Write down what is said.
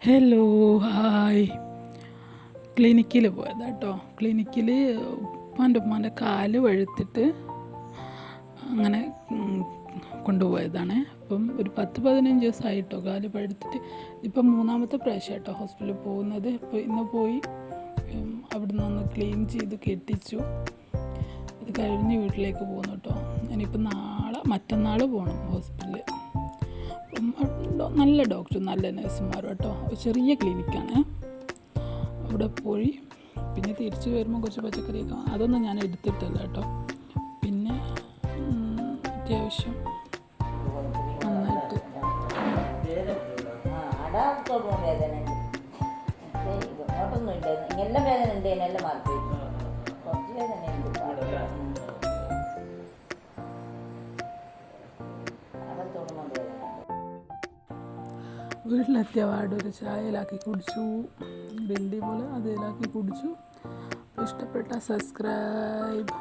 Hello hi. ക്ലിനിക്കിൽ പോയതാ കേട്ടോ. ക്ലിനിക്കിൽ ഉമ്മാൻ്റെ കാല് വഴുത്തിട്ട് അങ്ങനെ കൊണ്ടുപോയതാണ്. അപ്പം ഒരു 10-15 ദിവസമായിട്ടോ കാല് പഴുത്തിട്ട്. ഇപ്പം 3-ാമത്തെ പ്രാവശ്യം കേട്ടോ ഹോസ്പിറ്റലിൽ പോകുന്നത്. ഇപ്പോൾ ഇന്ന് പോയി അവിടെ നിന്ന് ക്ലീൻ ചെയ്ത് കെട്ടിച്ചു. അത് കഴിഞ്ഞ് വീട്ടിലേക്ക് പോകുന്നു കേട്ടോ. ഇനിയിപ്പോൾ മറ്റന്നാൾ പോകണം ഹോസ്പിറ്റലിൽ. നല്ല ഡോക്ടർ, നല്ല നഴ്സുമാരും കേട്ടോ. ചെറിയ ക്ലിനിക്കാണ്. അവിടെ പോയി പിന്നെ തിരിച്ച് വരുമ്പോൾ കുറച്ച് പച്ചക്കറിയൊക്കെ അതൊന്നും ഞാൻ എടുത്തിട്ടില്ല കേട്ടോ. പിന്നെ അത്യാവശ്യം നന്നായിട്ട് വീട്ടിലെത്തിയ പാട് ഒരു ചായയിലാക്കി കുടിച്ചു. ഗ്രീൻ ടീ പോലെ അതിലാക്കി കുടിച്ചു. ഇഷ്ടപ്പെട്ട സബ്സ്ക്രൈബ്.